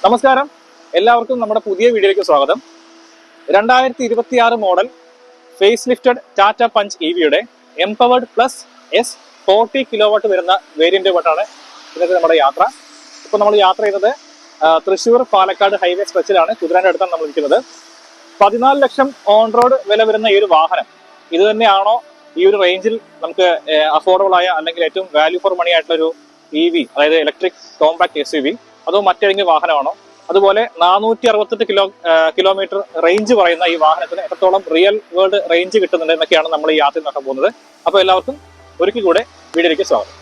നമസ്കാരം, എല്ലാവർക്കും നമ്മുടെ പുതിയ വീഡിയോയിലേക്ക് സ്വാഗതം. 2026 model face lifted Tata Punch EVയുടെ എംപവേർഡ് പ്ലസ് S40 കിലോവാട്ട് വരുന്ന വേരിയന്റുമായിട്ടാണ് ഇന്നത്തെ നമ്മുടെ യാത്ര. ഇപ്പോൾ നമ്മൾ യാത്ര ചെയ്യുന്നത് തൃശ്ശൂർ പാലക്കാട് ഹൈവേ സ്ട്രെച്ചിലാണ്. കുതിരാൻ്റെ അടുത്താണ് നമ്മൾ നിൽക്കുന്നത്. 14 ലക്ഷം ഓൺ റോഡ് വില വരുന്ന ഈ ഒരു വാഹനം ഇത് തന്നെയാണോ ഈ ഒരു റേഞ്ചിൽ നമുക്ക് അഫോർഡബിൾ ആയ അല്ലെങ്കിൽ ഏറ്റവും വാല്യൂ ഫോർ മണി ആയിട്ടുള്ള ഒരു EV, അതായത് ഇലക്ട്രിക് കോമ്പാക്ട് SUV, അതോ മറ്റേതെങ്കിലും വാഹനമാണോ? അതുപോലെ 468 കിലോമീറ്റർ റേഞ്ച് പറയുന്ന ഈ വാഹനത്തിന് എത്രത്തോളം റിയൽ വേൾഡ് റേഞ്ച് കിട്ടുന്നുണ്ട് എന്നൊക്കെയാണ് നമ്മൾ ഈ യാത്ര നോക്കാൻ പോകുന്നത്. അപ്പോൾ എല്ലാവർക്കും ഒരിക്കൽ കൂടെ വീഡിയോയിലേക്ക് സ്വാഗതം.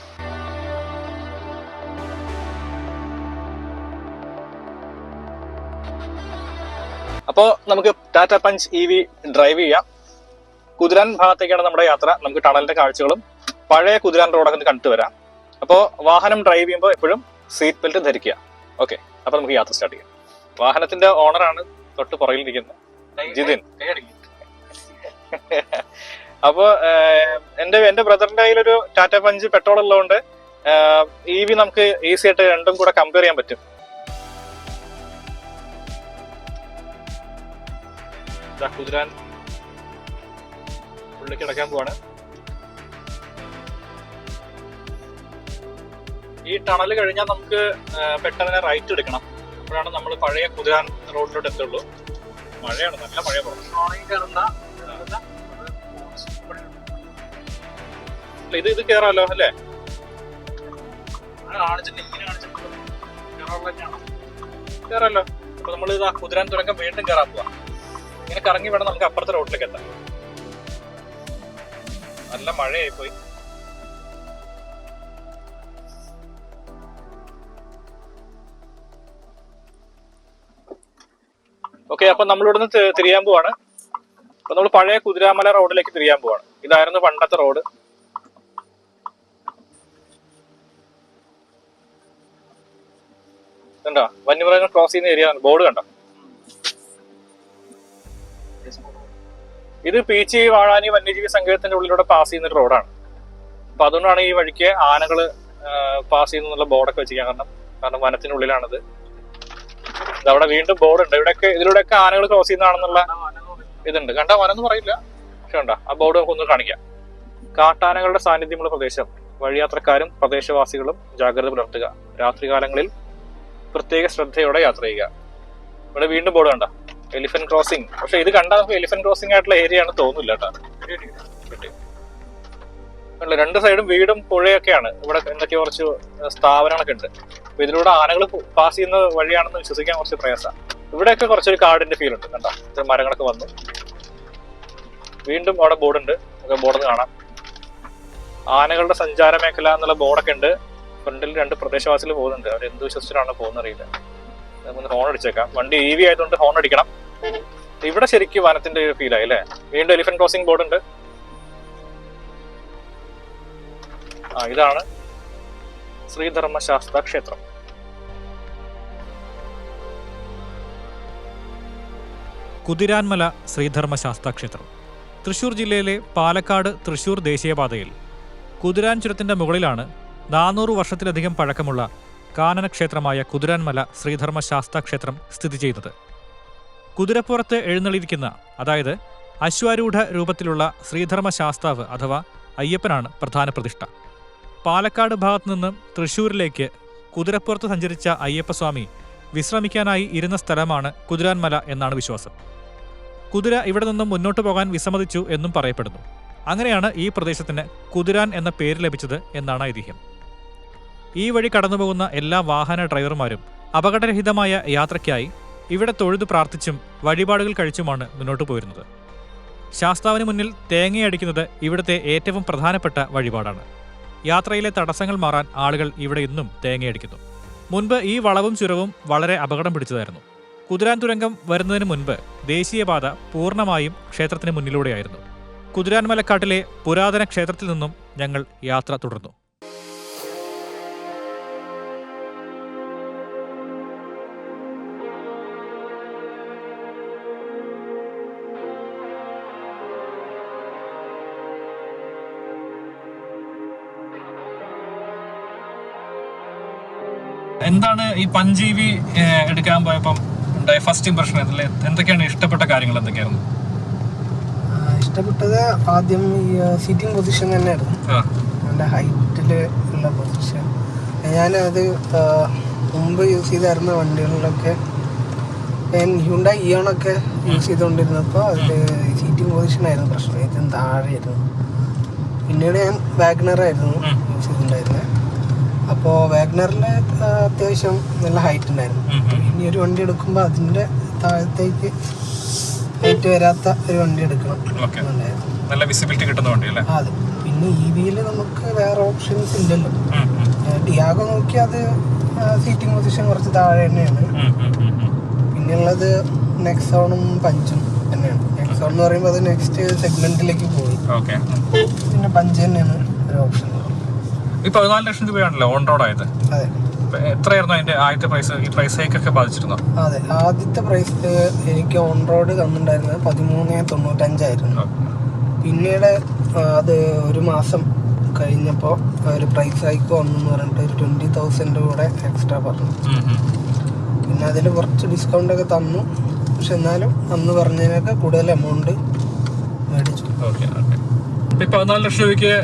അപ്പോൾ നമുക്ക് ടാറ്റ പഞ്ച് EV ഡ്രൈവ് ചെയ്യാം. കുതിരാൻ ഭാഗത്തേക്കാണ് നമ്മുടെ യാത്ര. നമുക്ക് ടണലിന്റെ കാഴ്ചകളും പഴയ കുതിരാൻ റോഡൊക്കെ കണ്ടു വരാം. അപ്പോൾ വാഹനം ഡ്രൈവ് ചെയ്യുമ്പോൾ എപ്പോഴും സീറ്റ് ബെൽറ്റ് ധരിക്കുക. ഓക്കെ, അപ്പൊ നമുക്ക് യാത്ര സ്റ്റാർട്ട് ചെയ്യാം. വാഹനത്തിന്റെ ഓണറാണ് തൊട്ട് പുറകിലിരിക്കുന്നത്, ജിതിൻ. അപ്പോ എന്റെ ബ്രദറിന്റെ കയ്യിലൊരു ടാറ്റ പഞ്ച് പെട്രോൾ ഉള്ളതുകൊണ്ട് EV നമുക്ക് ഈസി ആയിട്ട് രണ്ടും കൂടെ കമ്പയർ ചെയ്യാൻ പറ്റും. കുതിരാൻ ഉള്ളിലേക്ക് കിടക്കാൻ പോവാണ്. ഈ ടണൽ കഴിഞ്ഞാൽ നമുക്ക് പെട്ടെന്ന് റൈറ്റ് എടുക്കണം. അപ്പോഴാണ് നമ്മൾ പഴയ കുതിരാൻ റോഡിലോട്ട് എത്തുള്ളൂ. മഴയാണ്, നല്ല മഴ ഇത് കേറാലോ അല്ലേ? കേറാലോ. അപ്പൊ നമ്മൾ ഇതാ കുതിരാൻ തുരങ്കം വീണ്ടും കയറാൻ പോവാ. ഇങ്ങനെ കറങ്ങി വേണം നമുക്ക് അപ്പുറത്തെ റോഡിലേക്ക് എത്താൻ. നല്ല മഴയായി പോയി. ഓക്കെ, അപ്പൊ നമ്മളിവിടുന്ന് തിരിയാൻ പോവാണ്. അപ്പൊ നമ്മൾ പഴയ കുതിരാമല റോഡിലേക്ക് തിരിയാൻ പോവാണ്. ഇതായിരുന്നു പണ്ടത്തെ റോഡ്. കണ്ടോ, വന്യമൃഗങ്ങൾ ക്രോസ് ചെയ്യുന്ന ഏരിയ ബോർഡ് കണ്ടോ? ഇത് പീച്ചി വാഴാനി വന്യജീവി സങ്കേതത്തിന്റെ ഉള്ളിലൂടെ പാസ് ചെയ്യുന്ന ഒരു റോഡാണ്. അപ്പൊ അതുകൊണ്ടാണ് ഈ വഴിക്ക് ആനകള് പാസ് ചെയ്യുന്നുള്ള ബോർഡൊക്കെ വെച്ചിരിക്കാൻ കാരണം വനത്തിനുള്ളിലാണിത്. അവിടെ വീണ്ടും ബോർഡ് ഉണ്ട്. ഇതിലൂടെയൊക്കെ ആനകൾ ക്രോസ് ചെയ്യുന്നതാണെന്നുള്ള ഇതുണ്ട്. കണ്ടാ വനം പറയില്ല, പക്ഷെ കണ്ടാ ആ ബോർഡ് നമുക്ക് ഒന്ന് കാണിക്കാം. കാട്ടാനകളുടെ സാന്നിധ്യമുള്ള പ്രദേശം, വഴിയാത്രക്കാരും പ്രദേശവാസികളും ജാഗ്രത പുലർത്തുക. രാത്രികാലങ്ങളിൽ പ്രത്യേക ശ്രദ്ധയോടെ യാത്ര ചെയ്യുക. ഇവിടെ വീണ്ടും ബോർഡ് കണ്ട എലിഫന്റ് ക്രോസിംഗ്. പക്ഷെ ഇത് കണ്ടാൽ നമുക്ക് എലിഫന്റ് ക്രോസിംഗ് ആയിട്ടുള്ള ഏരിയ ആണ് തോന്നില്ല കേട്ടോ. രണ്ട് സൈഡും വീടും പുഴയൊക്കെയാണ്. ഇവിടെ എന്തൊക്കെ കുറച്ച് സ്ഥാപനങ്ങളൊക്കെ ഉണ്ട്. അപ്പൊ ഇതിലൂടെ ആനകൾ പാസ് ചെയ്യുന്ന വഴിയാണെന്ന് വിശ്വസിക്കാൻ കുറച്ച് പ്രയാസമാണ്. ഇവിടെയൊക്കെ കുറച്ചൊരു കാടിന്റെ ഫീൽ ഉണ്ട്. കണ്ടോ, ഇത്ര മരങ്ങളൊക്കെ വന്നു. വീണ്ടും അവിടെ ബോർഡ് ഉണ്ട്, ബോർഡ് കാണാം. ആനകളുടെ സഞ്ചാര മേഖല എന്നുള്ള ബോർഡൊക്കെ ഉണ്ട്. ഫ്രണ്ടിൽ 2 പ്രദേശവാസികൾ പോകുന്നുണ്ട്. അവർ എന്ത് വിശ്വസിച്ചിട്ടാണ് പോകുന്ന അറിയില്ല. നമുക്കൊന്ന് ഹോൺ അടിച്ചേക്കാം. വണ്ടി EV ആയതുകൊണ്ട് ഹോൺ അടിക്കണം. ഇവിടെ ശരിക്കും വനത്തിന്റെ ഒരു ഫീലായി അല്ലേ? വീണ്ടും എലിഫന്റ് ക്രോസിംഗ് ബോർഡ് ഉണ്ട്. ഇതാണ് ശ്രീധർമ്മശാസ്ത്ര ക്ഷേത്രം. കുതിരാൻമല ശ്രീധർമ്മശാസ്ത്ര ക്ഷേത്രം തൃശൂർ ജില്ലയിലെ പാലക്കാട് തൃശൂർ ദേശീയപാതയിൽ കുതിരാൻ ചുരത്തിന്റെ മുകളിലാണ് 400 വർഷത്തിലധികം പഴക്കമുള്ള കാനനക്ഷേത്രമായ കുതിരാൻമല ശ്രീധർമ്മശാസ്ത്ര ക്ഷേത്രം സ്ഥിതി ചെയ്യുന്നത്. കുതിരപ്പുറത്ത് എഴുന്നള്ളിയിരിക്കുന്ന, അതായത് അശ്വാരൂഢ രൂപത്തിലുള്ള ശ്രീധർമ്മശാസ്താവ് അഥവാ അയ്യപ്പനാണ് പ്രധാന പ്രതിഷ്ഠ. പാലക്കാട് ഭാഗത്തു നിന്നും തൃശ്ശൂരിലേക്ക് കുതിരപ്പുറത്ത് സഞ്ചരിച്ച അയ്യപ്പസ്വാമി വിശ്രമിക്കാനായി ഇരുന്ന സ്ഥലമാണ് കുതിരാൻമല എന്നാണ് വിശ്വാസം. കുതിര ഇവിടെ നിന്നും മുന്നോട്ട് പോകാൻ വിസമ്മതിച്ചു എന്നും പറയപ്പെടുന്നു. അങ്ങനെയാണ് ഈ പ്രദേശത്തിന് കുതിരാൻ എന്ന പേര് ലഭിച്ചത് എന്നാണ് ഐതിഹ്യം. ഈ വഴി കടന്നുപോകുന്ന എല്ലാ വാഹന ഡ്രൈവർമാരും അപകടരഹിതമായ യാത്രയ്ക്കായി ഇവിടെ തൊഴുതു പ്രാർത്ഥിച്ചും വഴിപാടുകൾ കഴിച്ചുമാണ് മുന്നോട്ട് പോയിരുന്നത്. ശാസ്താവിന് മുന്നിൽ തേങ്ങയടിക്കുന്നത് ഇവിടുത്തെ ഏറ്റവും പ്രധാനപ്പെട്ട വഴിപാടാണ്. യാത്രയിലെ തടസ്സങ്ങൾ മാറാൻ ആളുകൾ ഇവിടെ ഇന്നും തേങ്ങയടിക്കുന്നു. മുൻപ് ഈ വളവും ചുരവും വളരെ അപകടം പിടിച്ചതായിരുന്നു. കുതിരാൻ തുരങ്കം വരുന്നതിന് മുൻപ് ദേശീയപാത പൂർണ്ണമായും ക്ഷേത്രത്തിന് മുന്നിലൂടെയായിരുന്നു. കുതിരാൻമലക്കാട്ടിലെ പുരാതന ക്ഷേത്രത്തിൽ നിന്നും ഞങ്ങൾ യാത്ര തുടർന്നു. എന്താണ് ഈ പഞ്ച് EV എടുക്കാൻ പോയപ്പം ഉണ്ടായ ഫസ്റ്റ് ഇംപ്രഷൻ? എന്തൊക്കെയാണ് ഇഷ്ടപ്പെട്ട കാര്യങ്ങൾ? എന്തൊക്കെയായിരുന്നു ഇഷ്ടപ്പെട്ടത്? ആദ്യം ഈ സീറ്റിംഗ് പൊസിഷൻ തന്നെയായിരുന്നു. നല്ല ഹൈറ്റിൽ ഉള്ള പൊസിഷൻ. ഞാനത് മുമ്പ് യൂസ് ചെയ്തായിരുന്ന വണ്ടികളിലൊക്കെ ഞാൻ ഹ്യുണ്ടായി ഇയോണൊക്കെ യൂസ് ചെയ്തുകൊണ്ടിരുന്നപ്പോൾ അതിൽ സീറ്റിംഗ് പൊസിഷനായിരുന്നു പ്രശ്നം, ഏറ്റവും താഴെയായിരുന്നു. പിന്നീട് ഞാൻ വാഗ്നറായിരുന്നു യൂസ് ചെയ്തിട്ടുണ്ടായിരുന്നത്. അപ്പോൾ വാഗ്നറിൽ അത്യാവശ്യം നല്ല ഹൈറ്റ് ഉണ്ടായിരുന്നു. ഇനി ഒരു വണ്ടി എടുക്കുമ്പോൾ അതിൻ്റെ താഴത്തേക്ക് ഹൈറ്റ് വരാത്ത ഒരു വണ്ടി എടുക്കണം എന്നുണ്ടായിരുന്നു. നല്ല വിസിബിലിറ്റി കിട്ടുന്ന വണ്ടിയല്ലേ? അതെ. പിന്നെ EVയിൽ നമുക്ക് വേറെ ഓപ്ഷൻസ് ഇല്ലല്ലോ. ടിയാഗോ നോക്കി അത് സീറ്റിംഗ് പൊസിഷൻ കുറച്ച് താഴെ തന്നെയാണ്. പിന്നെയുള്ളത് നെക്സോണും പഞ്ചും തന്നെയാണ്. നെക്സോൺ എന്ന് പറയുമ്പോൾ അത് നെക്സ്റ്റ് സെഗ്മെന്റിലേക്ക് പോയി. പിന്നെ പഞ്ച് തന്നെയാണ് ഒരു ഓപ്ഷൻ. ഈ 14 ലക്ഷം രൂപയാണല്ലോ ഓൺ റോഡ് ആയത്. അതെ. എത്രയായിരുന്നു അതിന്റെ ആദ്യത്തെ പ്രൈസ്? ഈ പ്രൈസ് ഹൈക്കൊക്കെ ബാധിച്ചിരുന്നോ? അതെ, ആദ്യത്തെ പ്രൈസ് എനിക്ക് ഓൺ റോഡ് തന്നിട്ടുണ്ടായിരുന്നത് 1395 പിന്നീട് അത് ഒരു മാസം കഴിഞ്ഞപ്പോൾ ഒരു പ്രൈസ് ഹൈക്ക് വന്നെന്ന് പറഞ്ഞിട്ട് ഒരു 20,000 കൂടെ എക്സ്ട്രാ പറഞ്ഞു. പിന്നെ അതിൽ കുറച്ച് ഡിസ്കൗണ്ട് ഒക്കെ തന്നു. പക്ഷെ എന്നാലും അന്ന് പറഞ്ഞതിനൊക്കെ കൂടുതൽ എമൗണ്ട് മേടിച്ചു. 14 ലക്ഷം രൂപയ്ക്ക്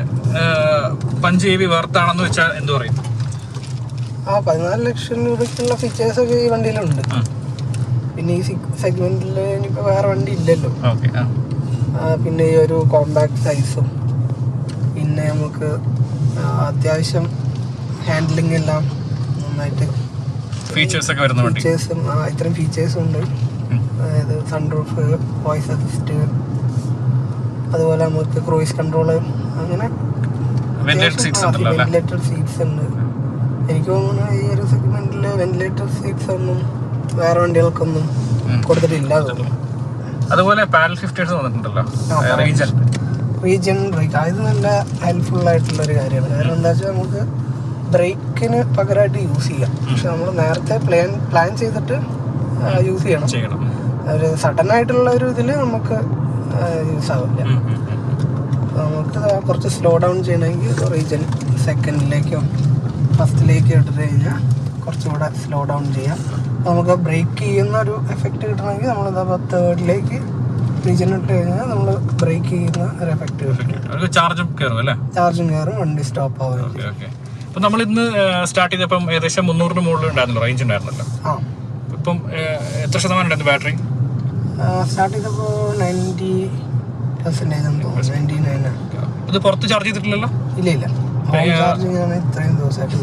പഞ്ച് EV വർത്താണെന്ന് വെച്ചാൽ എന്ത് പറയും? 14 ലക്ഷം രൂപയ്ക്കുള്ള ഫീച്ചേഴ്സൊക്കെ ഈ വണ്ടിയിലുണ്ട്. പിന്നെ ഈ സെഗ്മെന്റിൽ ഇനിയിപ്പോൾ വേറെ വണ്ടി ഇല്ലല്ലോ. പിന്നെ ഈ ഒരു കോമ്പാക്ട് സൈസും പിന്നെ നമുക്ക് അത്യാവശ്യം ഹാൻഡ്ലിംഗ് എല്ലാം നന്നായിട്ട് ഫീച്ചേഴ്സൊക്കെ വരുന്ന വണ്ടി. ഫീച്ചേഴ്സും ഇത്രയും ഫീച്ചേഴ്സും ഉണ്ട്. അതായത് സൺറൂഫ്, വോയിസ് അസിസ്റ്റ്, അതുപോലെ നമുക്ക് ക്രൂയിസ് കൺട്രോള്, അങ്ങനെ വെന്റിലേറ്റഡ് സീറ്റ്സ് ഉണ്ട്. എനിക്ക് തോന്നുന്നു ഈ ഒരു സെഗ്മെന്റിൽ വെന്റിലേറ്റഡ് സീറ്റ്സ് ഒന്നും വേറെ വണ്ടികൾക്കൊന്നും കൊടുത്തിട്ടില്ല. അതുപോലെ പാഡൽ ഷിഫ്റ്റേഴ്സ് വന്നിട്ടുണ്ടല്ലോ, റീജിയൻ ബ്രേക്ക്. അത് നല്ല ഹെൽപ്ഫുൾ ആയിട്ടുള്ളൊരു കാര്യമാണ്. കാരണം എന്താ വെച്ചാൽ നമുക്ക് ബ്രേക്കിന് പകരമായിട്ട് യൂസ് ചെയ്യാം. പക്ഷെ നമ്മൾ നേരത്തെ പ്ലാൻ ചെയ്തിട്ട് യൂസ് ചെയ്യണം. ഒരു സഡൻ ആയിട്ടുള്ള ഒരു ഇതിൽ നമുക്ക് യൂസ് ആവില്ല. നമുക്ക് കുറച്ച് സ്ലോ ഡൗൺ ചെയ്യണമെങ്കിൽ റീജിയൻ സെക്കൻഡിലേക്കോ ഫസ്റ്റിലേക്കോ ഇട്ടിട്ട് കഴിഞ്ഞാൽ കുറച്ചുകൂടെ സ്ലോ ഡൗൺ ചെയ്യാം. നമുക്ക് ബ്രേക്ക് ചെയ്യുന്ന ഒരു എഫക്റ്റ് കിട്ടണമെങ്കിൽ നമ്മളിതാ തേർഡിലേക്ക് റീജിയൻ ഇട്ട് കഴിഞ്ഞാൽ നമ്മൾ ബ്രേക്ക് ചെയ്യുന്ന ഒരു എഫക്റ്റ് കിട്ടും. ചാർജും കയറും, വണ്ടി സ്റ്റോപ്പ് ആവും. ഇപ്പം നമ്മൾ ഇന്ന് സ്റ്റാർട്ട് ചെയ്തപ്പം ഏകദേശം 300 മുകളിൽ ഉണ്ടായിരുന്നല്ലോ, റേഞ്ച് ഉണ്ടായിരുന്നല്ലോ. ഇപ്പം എത്ര ശതമാനം ഉണ്ടായിരുന്നു ബാറ്ററി? സ്റ്റാർട്ട് ചെയ്തപ്പോൾ 90% 99. ഇത് പുറത്ത് ചാർജ് ചെയ്തിട്ടില്ലല്ലോ? ഇല്ല, ഹോം ചാർജിങ് ആണ് ഇത്രയും ദിവസമായിട്ട്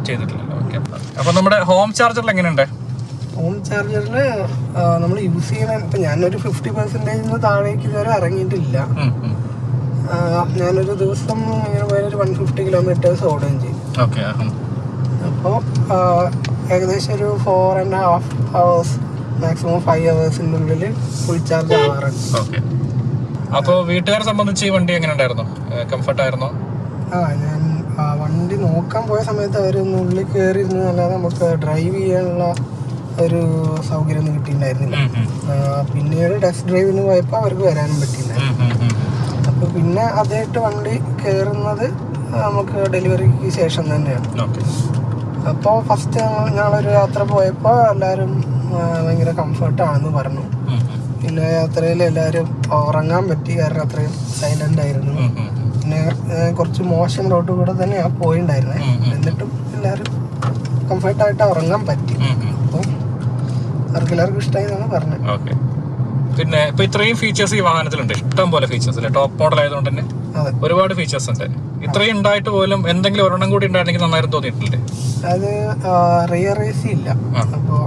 ചെയ്തിട്ടില്ലല്ലോ. അപ്പം നമ്മുടെ ഹോം ചാർജറിൽ എങ്ങനെയുണ്ട്? ഹോം ചാർജറിൽ നമ്മൾ യൂസ് ചെയ്യണ ഇപ്പം ഞാനൊരു 50% താഴേക്ക് ഇതുവരെ ഇറങ്ങിയിട്ടില്ല. ഞാനൊരു ദിവസം ഇങ്ങനെ പോയൊരു 150 കിലോമീറ്റേഴ്സ് ഓടുകയും ചെയ്യും. അപ്പോൾ ഏകദേശം ഒരു 4.5 hours മാക്സിമം 5 hours ഉള്ളിൽ ഫുൾ ചാർജ് ആവാറുണ്ട്. അപ്പോൾ വീട്ടുകാരെ സംബന്ധിച്ച് ഈ വണ്ടി എങ്ങനെ ഉണ്ടായിരുന്നു? കംഫർട്ട് ആയിരുന്നോ? ഞാൻ വണ്ടി നോക്കാൻ പോയ സമയത്ത് അവരൊന്ന് ഉള്ളിൽ കയറിയിരുന്നു അല്ലാതെ നമുക്ക് ഡ്രൈവ് ചെയ്യാനുള്ള ഒരു സൗകര്യം ഒന്നും കിട്ടിയിട്ടുണ്ടായിരുന്നില്ല. പിന്നീട് ടെസ്റ്റ് ഡ്രൈവിന് പോയപ്പോൾ അവർക്ക് വരാനും പറ്റിയില്ല. അപ്പോൾ പിന്നെ അതായിട്ട് വണ്ടി കയറുന്നത് നമുക്ക് ഡെലിവറിക്ക് ശേഷം തന്നെയാണ്. അപ്പോൾ ഫസ്റ്റ് ഞങ്ങളൊരു യാത്ര പോയപ്പോൾ എല്ലാവരും ഭയങ്കര കംഫർട്ടാണെന്ന് പറഞ്ഞു. പിന്നെ യാത്രയിൽ എല്ലാവരും ഉറങ്ങാൻ പറ്റി, കാരണം അത്രയും സൈലൻ്റ് ആയിരുന്നു. പിന്നെ കുറച്ച് മോശം റോഡ് കൂടെ തന്നെയാണ് പോയിണ്ടായിരുന്നത്. എന്നിട്ടും എല്ലാവരും കംഫർട്ടായിട്ട് ഉറങ്ങാൻ പറ്റി. അപ്പോൾ എല്ലാവർക്കും ഇഷ്ടമായി എന്നാണ് പറഞ്ഞത്. പിന്നെ ഇപ്പൊ ഇത്രയും ഫീച്ചേഴ്സ് ഈ വാഹനത്തിലുണ്ട്, ഇഷ്ടം പോലെ ഫീച്ചേഴ്സ് അല്ലേ? ടോപ്പ് മോഡൽ ആയതുകൊണ്ട് തന്നെ ഒരുപാട് ഫീച്ചേഴ്സ് ഉണ്ട്. ഇത്രയും ഉണ്ടായിട്ട് പോലും എന്തെങ്കിലും ഒരെണ്ണം കൂടി ഉണ്ടായിരുന്നെങ്കിൽ നന്നായിരുന്നു തോന്നിയിട്ടില്ലേ? അത് റിയർ AC ഇല്ല. അപ്പോൾ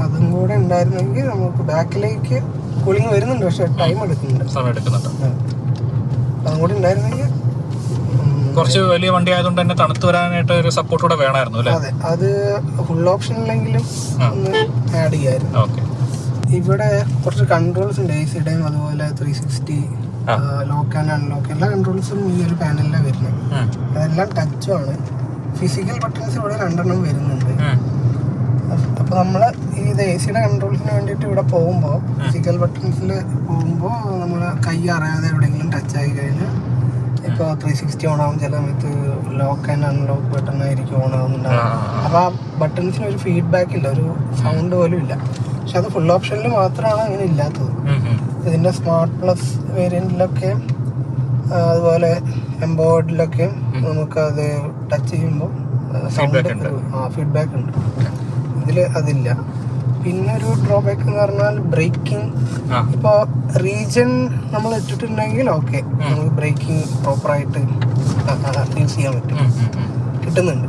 അതും കൂടെ ഉണ്ടായിരുന്നെങ്കിൽ നമുക്ക് ബാക്കിലേക്ക് കൂളിംഗ് വരുന്നുണ്ട്, പക്ഷെ ടൈം എടുക്കുന്നുണ്ട്, സമയം എടുക്കുന്നുണ്ട്. അതും കൂടി ഉണ്ടായിരുന്നെങ്കിൽ കുറച്ച് വലിയ വണ്ടി ആയതുകൊണ്ട് തന്നെ തണുത്ത് വരാനായിട്ട് ഒരു സപ്പോർട്ട് കൂടെ വേണമായിരുന്നു അല്ലേ? അതെ, അത് ഫുൾ ഓപ്ഷനിലെങ്കിലും ഒന്ന് ആഡ് ചെയ്യായിരുന്നു. ഇവിടെ കുറച്ച് കൺട്രോൾസ് ഉണ്ട്, AC-യുടെയും അതുപോലെ 360 ലോക്ക് ആൻഡ് അൺലോക്ക് എല്ലാ കൺട്രോൾസും ഈ ഒരു പാനലിലാണ് വരുന്നത്. അതെല്ലാം ടച്ചുമാണ്. ഫിസിക്കൽ ബട്ടൺസ് ഇവിടെ 2 വരുന്നുണ്ട്. അപ്പോൾ നമ്മൾ ഇത് AC-യുടെ കൺട്രോൾസിന് വേണ്ടിയിട്ട് ഇവിടെ പോകുമ്പോൾ ഫിസിക്കൽ ബട്ടൺസിൽ പോകുമ്പോൾ നമ്മൾ കൈ അറിയാതെ എവിടെയെങ്കിലും ടച്ച് ആയി കഴിഞ്ഞാൽ ഇപ്പൊ 360 ഓൺ ആവും, ചില സമയത്ത് ലോക്ക് ആൻഡ് അൺലോക്ക് ബട്ടൺ ആയിരിക്കും ഓൺ ആവുന്നുണ്ടാവും. അപ്പൊ ആ ബട്ടൺസിന് ഒരു ഫീഡ്ബാക്ക് ഇല്ല, ഒരു സൗണ്ട് പോലും ഇല്ല. പക്ഷെ അത് ഫുൾ ഓപ്ഷനിൽ മാത്രമാണ് അങ്ങനെ ഇല്ലാത്തത്. ഇതിന്റെ സ്മാർട്ട് പ്ലസ് വേരിയന്റിലൊക്കെ അതുപോലെ എംബോർഡിലൊക്കെ നമുക്കത് ടച്ച് ചെയ്യുമ്പോൾ സൗണ്ട് ഫീഡ്ബാക്ക് ഉണ്ട്. ഇതിൽ അതില്ല. പിന്നെ ഒരു ഡ്രോബാക്ക് എന്ന് പറഞ്ഞാൽ ബ്രേക്കിംഗ്. ഇപ്പൊ റീജൻ നമ്മൾ ഇട്ടിട്ടുണ്ടെങ്കിൽ ഓക്കെ, നമുക്ക് ബ്രേക്കിംഗ് പ്രോപ്പറായിട്ട് യൂസ് ചെയ്യാൻ പറ്റും, കിട്ടുന്നുണ്ട്.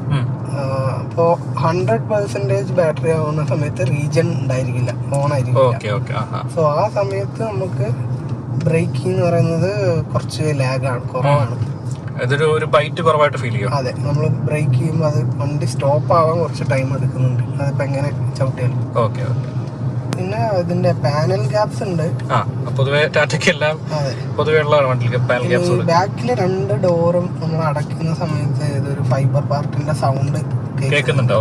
അപ്പോൾ 100% ബാറ്ററി ആവുന്ന സമയത്ത് റീജൻ ഉണ്ടായിരിക്കില്ല, ഓൺ ആയിരിക്കില്ല. സോ ആ സമയത്ത് നമുക്ക് ബ്രേക്കിംഗ് എന്ന് പറയുന്നത് കുറച്ച് ലാഗാണ്, കുറവാണ്. ഒരു ബൈറ്റ് കുറവായിട്ട് ഫീൽ ചെയ്യും. അതെ, നമ്മൾ ബ്രേക്ക് ചെയ്യുമ്പോൾ അത് വണ്ടി സ്റ്റോപ്പ് ആവാൻ കുറച്ച് ടൈം എടുക്കുന്നുണ്ട്, അതിപ്പോ എങ്ങനെ ചവിട്ടിയാലും. പിന്നെ ഇതിന്റെ പാനൽ ഗ്യാപ്സ് ഉണ്ട്. പൊതുവെ ടാറ്റയ്ക്കെല്ലാം ബാക്കില് 2 ഡോറും നമ്മൾ അടയ്ക്കുന്ന സമയത്ത് ഇതൊരു ഫൈബർ പാർട്ടിന്റെ സൗണ്ട് കേൾക്കുന്നുണ്ടോ?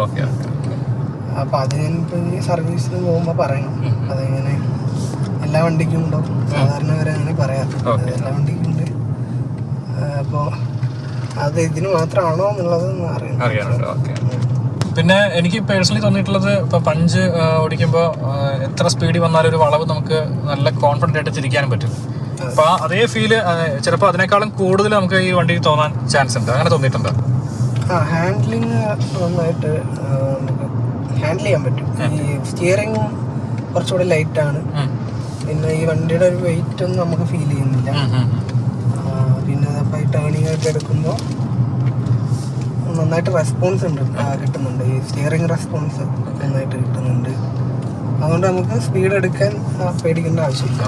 അപ്പൊ അത് ഞാനിപ്പോ ഈ സർവീസിന് പോകുമ്പോ പറയണം, അതെങ്ങനെ എല്ലാ വണ്ടിക്കും ഉണ്ടോ, സാധാരണ വരെ അങ്ങനെ പറയാം, എല്ലാ വണ്ടിക്കും ഉണ്ട്. അപ്പോ അത് ഇതിന് മാത്രമാണോ എന്നുള്ളത് അറിയാം. പിന്നെ എനിക്ക് പേഴ്സണലി തോന്നിയിട്ടുള്ളത്, ഇപ്പൊ പഞ്ച് ഓടിക്കുമ്പോൾ എത്ര സ്പീഡിൽ വന്നാലും ഒരു വളവ് നമുക്ക് നല്ല കോൺഫിഡന്റ് ആയിട്ട് തിരിക്കാനും പറ്റും. അപ്പൊ അതേ ഫീല് ചിലപ്പോൾ അതിനേക്കാളും കൂടുതൽ നമുക്ക് ഈ വണ്ടി തോന്നാൻ ചാൻസ് ഉണ്ട്. അങ്ങനെ തോന്നിയിട്ടുണ്ടോ? ഹാൻഡ്ലിങ് നന്നായിട്ട് നമുക്ക് ഹാൻഡിൽ ചെയ്യാൻ പറ്റും. ഈ സ്റ്റിയറിംഗ് കുറച്ചുകൂടി ലൈറ്റ് ആണ്. പിന്നെ ഈ വണ്ടിയുടെ ഒരു വെയിറ്റ് ഒന്നും നമുക്ക് ഫീൽ ചെയ്യുന്നില്ല. പിന്നെ അതപ്പോൾ ഈ ടേണിംഗ് ആയിട്ട് എടുക്കുമ്പോൾ നന്നായിട്ട് റെസ്പോൺസ് ഉണ്ട്, കിട്ടുന്നുണ്ട്. ഈ സ്റ്റിയറിംഗ് റെസ്പോൺസ് നന്നായിട്ട് കിട്ടുന്നുണ്ട്. അതുകൊണ്ട് നമുക്ക് സ്പീഡ് എടുക്കാൻ പേടിക്കേണ്ട ആവശ്യമില്ല.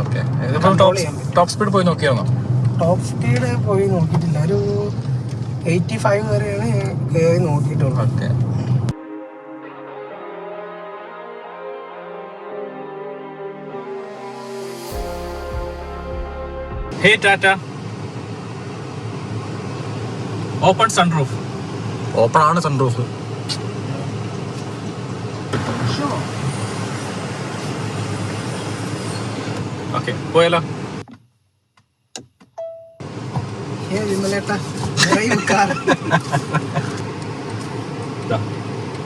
ടോപ്പ് സ്പീഡ് പോയി നോക്കിയാണോ? ടോപ്പ് സ്പീഡ് പോയി നോക്കിയിട്ടില്ല, ഒരു 85 വരെയാണ് ഞാൻ കയറി നോക്കിയിട്ടുള്ളത്. ഹേ ടാറ്റ, ഓപ്പൺ സൺറൂഫ്. ഓപ്പൺ ആണ് സൺറൂഫ്. ഓക്കെ, പോയാലോ?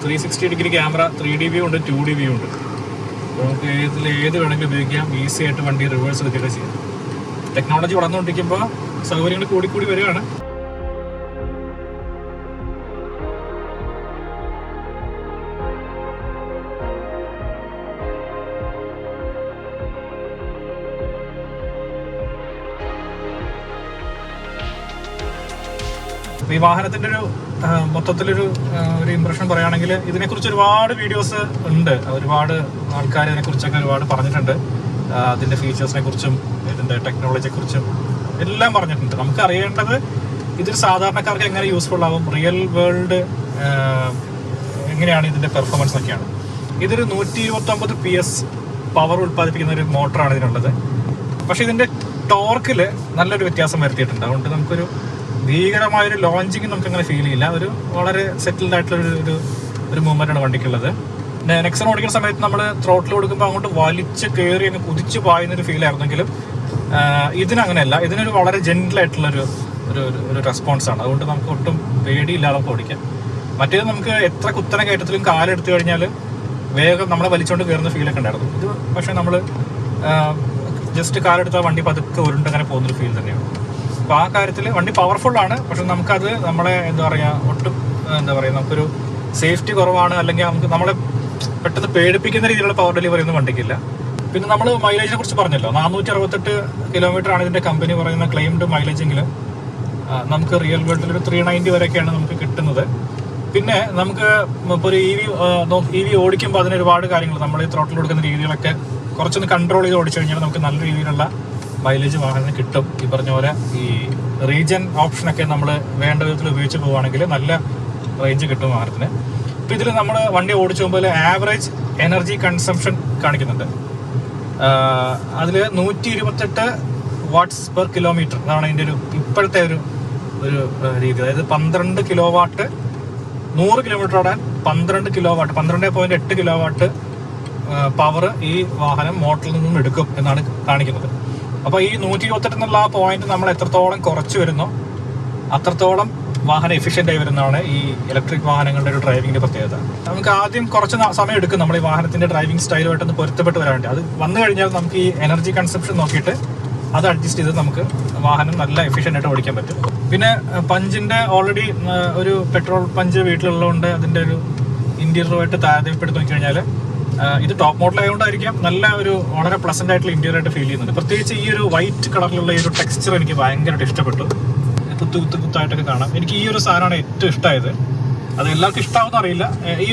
360 ഡിഗ്രി ക്യാമറ, 3D വ്യൂ ഉണ്ട്, 2D വ്യൂ ഉണ്ട്. നമുക്ക് ഏത് വേണമെങ്കിലും ഉപയോഗിക്കാം. ഈസി ആയിട്ട് വണ്ടി റിവേഴ്സ് എടുക്കുകയൊക്കെ ചെയ്യാം. ടെക്നോളജി വളർന്നുകൊണ്ടിരിക്കുമ്പോൾ സൗകര്യങ്ങൾ കൂടിക്കൂടി വരികയാണ്. ഈ വാഹനത്തിന്റെ ഒരു മൊത്തത്തിലൊരു ഇംപ്രഷൻ പറയുകയാണെങ്കിൽ, ഇതിനെക്കുറിച്ച് ഒരുപാട് വീഡിയോസ് ഉണ്ട്, ഒരുപാട് ആൾക്കാർ ഇതിനെക്കുറിച്ചൊക്കെ ഒരുപാട് പറഞ്ഞിട്ടുണ്ട്. അതിന്റെ ഫീച്ചേഴ്സിനെ കുറിച്ചും ഇതിന്റെ ടെക്നോളജിയെ കുറിച്ചും എല്ലാം പറഞ്ഞിട്ടുണ്ട്. നമുക്ക് അറിയേണ്ടത് ഇതൊരു സാധാരണക്കാർക്ക് എങ്ങനെ യൂസ്ഫുൾ ആവും, റിയൽ വേൾഡ് എങ്ങനെയാണ് ഇതിന്റെ പെർഫോമൻസ് ഒക്കെയാണ്. ഇതൊരു 129 PS പവർ ഉൽപ്പാദിപ്പിക്കുന്ന ഒരു മോട്ടറാണ് ഇതിനുള്ളത്. പക്ഷെ ഇതിന്റെ ടോർക്കിൽ നല്ലൊരു വ്യത്യാസം വരുത്തിയിട്ടുണ്ട്. അതുകൊണ്ട് നമുക്കൊരു ഭീകരമായൊരു ലോഞ്ചിങ് നമുക്ക് അങ്ങനെ ഫീൽ ചെയ്യില്ല. ഒരു വളരെ സെറ്റിൽഡ് ആയിട്ടുള്ള ഒരു മൂവ്മെന്റ് ആണ് വണ്ടിക്കുള്ളത്. പിന്നെ നെക്സൺ ഓടിക്കുന്ന സമയത്ത് നമ്മൾ ത്രോട്ടിൽ കൊടുക്കുമ്പോൾ അങ്ങോട്ട് വലിച്ച് കയറി അങ്ങ് കുതിച്ച് പായുന്നൊരു ഫീൽ ആയിരുന്നെങ്കിലും ഇതിനങ്ങനെയല്ല. ഇതിനൊരു വളരെ ജെന്റിലായിട്ടുള്ളൊരു ഒരു റെസ്പോൺസാണ്. അതുകൊണ്ട് നമുക്ക് ഒട്ടും പേടിയില്ലാതെ ഓടിക്കാം. മറ്റേത് നമുക്ക് എത്ര കുത്തന കയറ്റത്തിലും കാലെടുത്തു കഴിഞ്ഞാൽ വേഗം നമ്മളെ വലിച്ചുകൊണ്ട് കയറുന്ന ഫീലൊക്കെ ഉണ്ടായിരുന്നു. ഇത് പക്ഷെ നമ്മൾ ജസ്റ്റ് കാലെടുത്താൽ വണ്ടി പതുക്കെ ഉരുണ്ടങ്ങനെ പോകുന്നൊരു ഫീൽ തന്നെയാണ്. അപ്പോൾ ആ കാര്യത്തിൽ വണ്ടി പവർഫുള്ളാണ്. പക്ഷെ നമുക്കത് നമ്മളെ ഒട്ടും നമുക്കൊരു സേഫ്റ്റി കുറവാണ്, അല്ലെങ്കിൽ നമുക്ക് നമ്മളെ പെട്ടെന്ന് പേടിപ്പിക്കുന്ന രീതിയിലുള്ള പവർ ഡെലിവറി ഒന്നും വണ്ടിക്കില്ല. പിന്നെ നമ്മൾ മൈലേജിനെ കുറിച്ച് പറഞ്ഞല്ലോ, 468 കിലോമീറ്റർ ആണ് ഇതിന്റെ കമ്പനി പറയുന്ന ക്ലെയിംഡ് മൈലേജെങ്കിൽ നമുക്ക് റിയൽ വേൾഡിൽ ഒരു 390 വരെയൊക്കെയാണ് നമുക്ക് കിട്ടുന്നത്. പിന്നെ നമുക്ക് ഇപ്പോൾ ഒരു EV ഓടിക്കുമ്പോൾ അതിന് ഒരുപാട് കാര്യങ്ങൾ, നമ്മൾ ഈ ത്രോട്ടിൽ കൊടുക്കുന്ന രീതികളൊക്കെ കുറച്ചൊന്ന് കൺട്രോൾ ചെയ്ത് ഓടിച്ചു കഴിഞ്ഞാൽ നമുക്ക് നല്ല രീതിയിലുള്ള മൈലേജ് വാഹനത്തിന് കിട്ടും. ഈ പറഞ്ഞ പോലെ ഈ റീജൻ ഓപ്ഷനൊക്കെ നമ്മൾ വേണ്ട വിധത്തിൽ ഉപയോഗിച്ച് പോവുകയാണെങ്കിൽ നല്ല റേഞ്ച് കിട്ടും വാഹനത്തിന്. ഇപ്പം ഇതിൽ നമ്മൾ വണ്ടി ഓടിച്ചു പോകുമ്പോൾ ആവറേജ് എനർജി കൺസംഷൻ കാണിക്കുന്നുണ്ട്. അതിൽ 128 വാട്ട്സ് പെർ കിലോമീറ്റർ എന്നാണ് അതിൻ്റെ ഇപ്പോഴത്തെ ഒരു രീതി. അതായത് 12 കിലോ വാട്ട് 100 കിലോമീറ്റർ ഓടാൻ 12.8 കിലോ വാട്ട് പവർ ഈ വാഹനം മോട്ടറിൽ നിന്നും എടുക്കും എന്നാണ് കാണിക്കുന്നത്. അപ്പോൾ ഈ 128 എന്നുള്ള ആ പോയിന്റ് നമ്മൾ എത്രത്തോളം കുറച്ച് വരുന്നോ അത്രത്തോളം വാഹനം എഫിഷ്യൻ്റ് ആയി വരുന്നതാണ് ഈ ഇലക്ട്രിക് വാഹനങ്ങളുടെ ഒരു ഡ്രൈവിങ്ങിൻ്റെ പ്രത്യേകത. നമുക്ക് ആദ്യം കുറച്ച് സമയം എടുക്കും നമ്മൾ ഈ വാഹനത്തിൻ്റെ ഡ്രൈവിംഗ് സ്റ്റൈലുമായിട്ടൊന്ന് പൊരുത്തപ്പെട്ട് വരാൻ വേണ്ടി. അത് വന്നു കഴിഞ്ഞാൽ നമുക്ക് ഈ എനർജി കൺസപ്ഷൻ നോക്കിയിട്ട് അത് അഡ്ജസ്റ്റ് ചെയ്ത് നമുക്ക് വാഹനം നല്ല എഫിഷ്യൻ്റ് ആയിട്ട് ഓടിക്കാൻ പറ്റും. പിന്നെ പഞ്ചിൻ്റെ ഓൾറെഡി ഒരു പെട്രോൾ പഞ്ച് വീട്ടിലുള്ളതുകൊണ്ട് അതിൻ്റെ ഒരു ഇൻറ്റീരിയറുമായിട്ട് താരതമ്യപ്പെടുത്തി നോക്കിക്കഴിഞ്ഞാൽ ഇത് ടോപ്പ് മോഡൽ ആയതുകൊണ്ടായിരിക്കാം നല്ല ഒരു വളരെ പ്ലസൻ്റ് ആയിട്ടുള്ള ഇൻറ്റീരിയർ ആയിട്ട് ഫീൽ ചെയ്യുന്നുണ്ട്. പ്രത്യേകിച്ച് ഈ ഒരു വൈറ്റ് കളറിലുള്ള ഈ ഒരു ടെക്സ്ചർ എനിക്ക് ഭയങ്കരമായിട്ട് ഇഷ്ടപ്പെട്ടു. കുത്തായിട്ടൊക്കെ കാണാം. എനിക്ക് ഈ ഒരു സാധനമാണ് ഏറ്റവും ഇഷ്ടമായത്. അത് എല്ലാവർക്കും ഇഷ്ടമാവുമെന്ന് അറിയില്ല. ഈ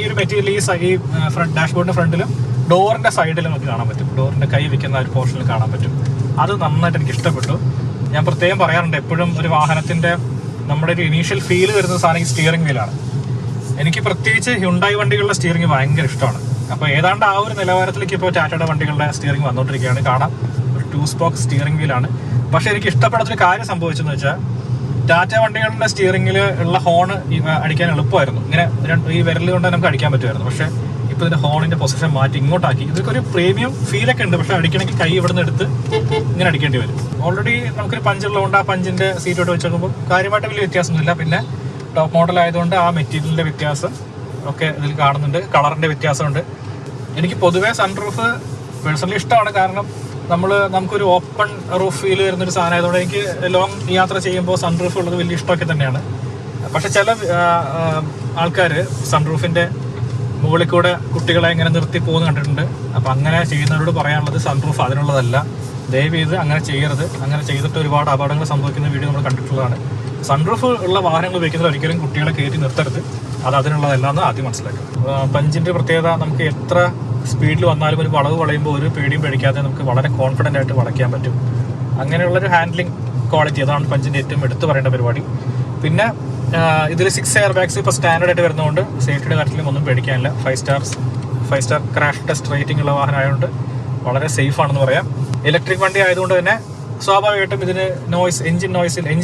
ഒരു മെറ്റീരിയൽ ഈ ഫ്രണ്ട് ഡാഷ്ബോർഡിൻ്റെ ഫ്രണ്ടിലും ഡോറിൻ്റെ സൈഡിലും നമുക്ക് കാണാൻ പറ്റും. ഡോറിൻ്റെ കൈ വെക്കുന്ന ഒരു പോർഷനിൽ കാണാൻ പറ്റും. അത് നന്നായിട്ട് എനിക്ക് ഇഷ്ടപ്പെട്ടു. ഞാൻ പ്രത്യേകം പറയാറുണ്ട്, എപ്പോഴും ഒരു വാഹനത്തിൻ്റെ നമ്മുടെ ഒരു ഇനീഷ്യൽ ഫീൽ വരുന്ന സാധനം ഈ സ്റ്റിയറിംഗ് വീലാണ്. എനിക്ക് പ്രത്യേകിച്ച് ഹ്യുണ്ടായി വണ്ടികളുടെ സ്റ്റിയറിംഗ് ഭയങ്കര ഇഷ്ടമാണ്. അപ്പോൾ ഏതാണ്ട് ആ ഒരു നിലവാരത്തിലേക്ക് ഇപ്പോൾ ടാറ്റയുടെ വണ്ടികളുടെ സ്റ്റിയറിംഗ് വന്നുകൊണ്ടിരിക്കുകയാണ്. കാണാം ഒരു 2 സ്പോക്ക് സ്റ്റിയറിംഗ് വീലാണ്. പക്ഷേ എനിക്ക് ഇഷ്ടപ്പെടാത്തൊരു കാര്യം സംഭവിച്ചെന്ന് വെച്ചാൽ ടാറ്റ വണ്ടികളുടെ സ്റ്റിയറിംഗിൽ ഉള്ള ഹോണ് അടിക്കാൻ എളുപ്പമായിരുന്നു. ഇങ്ങനെ ഈ വിരൽ കൊണ്ട് നമുക്ക് അടിക്കാൻ പറ്റുമായിരുന്നു. പക്ഷേ ഇപ്പോൾ ഇതിൻ്റെ ഹോണിൻ്റെ പൊസിഷൻ മാറ്റി ഇങ്ങോട്ടാക്കി. ഇതൊക്കെ ഒരു പ്രീമിയം ഫീലൊക്കെ ഉണ്ട്. പക്ഷേ അടിക്കണമെങ്കിൽ കൈ ഇവിടെ നിന്ന് എടുത്ത് ഇങ്ങനെ അടിക്കേണ്ടി വരും. ഓൾറെഡി നമുക്കൊരു പഞ്ചുള്ളതുകൊണ്ട് ആ പഞ്ചിൻ്റെ സീറ്റോട്ട് വെച്ച് നോക്കുമ്പോൾ കാര്യമായിട്ട് വലിയ വ്യത്യാസമൊന്നുമില്ല. പിന്നെ ടോപ്പ് മോഡൽ ആയതുകൊണ്ട് ആ മെറ്റീരിയലിൻ്റെ വ്യത്യാസം ഒക്കെ ഇതിൽ കാണുന്നുണ്ട്. കളറിൻ്റെ വ്യത്യാസമുണ്ട്. എനിക്ക് പൊതുവേ സൺറൂഫ് പേഴ്സണലി ഇഷ്ടമാണ്. കാരണം നമുക്കൊരു ഓപ്പൺ റൂഫ് ഫീൽ വരുന്നൊരു സാധനം ആയതുകൊണ്ട് എനിക്ക് ലോങ് യാത്ര ചെയ്യുമ്പോൾ സൺറൂഫ് ഉള്ളത് വലിയ ഇഷ്ടമൊക്കെ തന്നെയാണ്. പക്ഷെ ചില ആൾക്കാർ സൺറൂഫിൻ്റെ മുകളിൽ കൂടെ കുട്ടികളെ ഇങ്ങനെ നിർത്തി പോകുന്ന കണ്ടിട്ടുണ്ട്. അപ്പോൾ അങ്ങനെ ചെയ്യുന്നവരോട് പറയാനുള്ളത് സൺറൂഫ് അതിനുള്ളതല്ല. ദയവ് ചെയ്ത് അങ്ങനെ ചെയ്യരുത്. അങ്ങനെ ചെയ്തിട്ട് ഒരുപാട് അപകടങ്ങൾ സംഭവിക്കുന്ന വീഡിയോ നമ്മൾ കണ്ടിട്ടുള്ളതാണ്. സൺറൂഫ് ഉള്ള വാഹനങ്ങൾ ഉപയോഗിക്കുന്നത് ഒരിക്കലും കുട്ടികളെ കയറ്റി നിർത്തരുത്. അത് അതിനുള്ളതല്ല എന്ന് ആദ്യം മനസ്സിലാക്കും. പഞ്ചിൻ്റെ പ്രത്യേകത, നമുക്ക് എത്ര സ്പീഡിൽ വന്നാലും ഒരു വളവ് വളയുമ്പോൾ ഒരു പേടിയും പേടിക്കാതെ നമുക്ക് വളരെ കോൺഫിഡൻ്റ് ആയിട്ട് വളയ്ക്കാൻ പറ്റും. അങ്ങനെയുള്ളൊരു ഹാൻഡ്ലിംഗ് ക്വാളിറ്റി, അതാണ് പഞ്ചിൻ്റെ ഏറ്റവും എടുത്തു പറയേണ്ട പരിപാടി. പിന്നെ ഇതിൽ 6 എയർ ബാഗ്സ് ഇപ്പോൾ സ്റ്റാൻഡേർഡ് ആയിട്ട് വരുന്നതുകൊണ്ട് സേഫ്റ്റിയുടെ കാര്യത്തിലും ഒന്നും പേടിക്കാനില്ല. 5 സ്റ്റാർ ക്രാഷ് ടെസ്റ്റ് റേറ്റിംഗ് ഉള്ള വാഹനമായതുകൊണ്ട് വളരെ സേഫ് ആണെന്ന് പറയാം. ഇലക്ട്രിക് വണ്ടി ആയതുകൊണ്ട് തന്നെ സ്വാഭാവികമായിട്ടും ഇതിന് എഞ്ചിൻ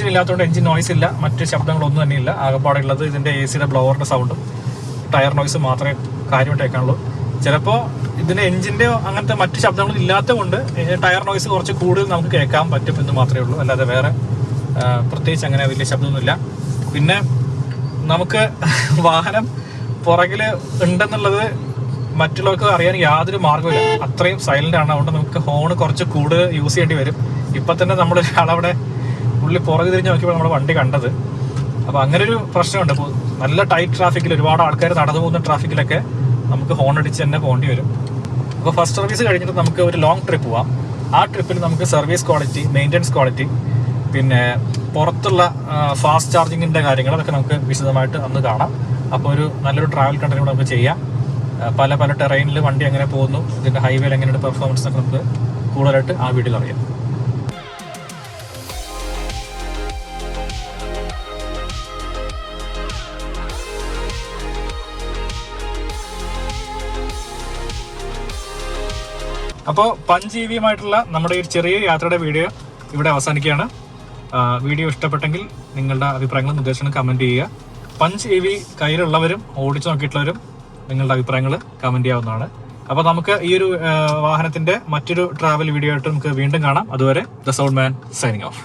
ഇല്ലാത്തതുകൊണ്ട് എഞ്ചിൻ നോയ്സ് ഇല്ല. മറ്റ് ശബ്ദങ്ങളൊന്നും തന്നെ ഇല്ല. ആകെപ്പാടുള്ളത് ഇതിൻ്റെ AC-യുടെ ബ്ലോവറിൻ്റെ സൗണ്ടും ടയർ നോയ്സ് മാത്രമേ കാര്യമായിട്ട് കേൾക്കാനുള്ളൂ. ചിലപ്പോൾ ഇതിന് എഞ്ചിൻ്റെ അങ്ങനത്തെ മറ്റ് ശബ്ദങ്ങളും ഇല്ലാത്തത് കൊണ്ട് ടയർ നോയ്സ് കുറച്ച് കൂടുതൽ നമുക്ക് കേൾക്കാൻ പറ്റും എന്ന് മാത്രമേ ഉള്ളൂ. അല്ലാതെ വേറെ പ്രത്യേകിച്ച് അങ്ങനെ വലിയ ശബ്ദമൊന്നുമില്ല. പിന്നെ നമുക്ക് വാഹനം പുറകിൽ ഉണ്ടെന്നുള്ളത് മറ്റുള്ളവർക്ക് അറിയാൻ യാതൊരു മാർഗ്ഗമില്ല. അത്രയും സൈലൻ്റ് ആണ്. അതുകൊണ്ട് നമുക്ക് ഹോൺ കുറച്ച് കൂടുതൽ യൂസ് ചെയ്യേണ്ടി വരും. ഇപ്പം തന്നെ നമ്മളൊരാളവിടെ പുള്ളി പുറകെ തിരിഞ്ഞ് നോക്കിയപ്പോൾ നമ്മുടെ വണ്ടി കണ്ടത്. അപ്പോൾ അങ്ങനെ ഒരു പ്രശ്നമുണ്ട്. ഇപ്പോൾ നല്ല ടൈറ്റ് ട്രാഫിക്കിൽ ഒരുപാട് ആൾക്കാർ നടന്നു പോകുന്ന ട്രാഫിക്കിലൊക്കെ നമുക്ക് ഹോൺ അടിച്ച് തന്നെ പോകേണ്ടി വരും. അപ്പോൾ ഫസ്റ്റ് സർവീസ് കഴിഞ്ഞിട്ട് നമുക്ക് ഒരു ലോങ് ട്രിപ്പ് പോവാം. ആ ട്രിപ്പിൽ നമുക്ക് സർവീസ് ക്വാളിറ്റി, മെയിൻ്റനൻസ് ക്വാളിറ്റി, പിന്നെ പുറത്തുള്ള ഫാസ്റ്റ് ചാർജിങ്ങിൻ്റെ കാര്യങ്ങൾ അതൊക്കെ നമുക്ക് വിശദമായിട്ട് അന്ന് കാണാം. അപ്പോൾ ഒരു നല്ലൊരു ട്രാവൽ കണ്ടന്റ് നമുക്ക് ചെയ്യാം. പല ടെറൈനിൽ വണ്ടി എങ്ങനെ പോകുന്നു, ഇതിൻ്റെ ഹൈവേയിൽ എങ്ങനെയാണ് പെർഫോമൻസ് ഒക്കെ നമുക്ക് കൂടുതലായിട്ട് ആ വീഡിയോയിൽ അറിയാം. അപ്പോൾ പഞ്ച് EV-യുമായിട്ടുള്ള നമ്മുടെ ഈ ചെറിയ യാത്രയുടെ വീഡിയോ ഇവിടെ അവസാനിക്കുകയാണ്. വീഡിയോ ഇഷ്ടപ്പെട്ടെങ്കിൽ നിങ്ങളുടെ അഭിപ്രായങ്ങളും നിർദ്ദേശങ്ങളും കമൻറ്റ് ചെയ്യുക. പഞ്ച് EV കയ്യിലുള്ളവരും ഓടിച്ചു നോക്കിയിട്ടുള്ളവരും നിങ്ങളുടെ അഭിപ്രായങ്ങൾ കമൻറ്റ് ചെയ്യാവുന്നതാണ്. അപ്പോൾ നമുക്ക് ഈ ഒരു വാഹനത്തിൻ്റെ മറ്റൊരു ട്രാവൽ വീഡിയോ ആയിട്ട് നമുക്ക് വീണ്ടും കാണാം. അതുവരെ the sound man signing off.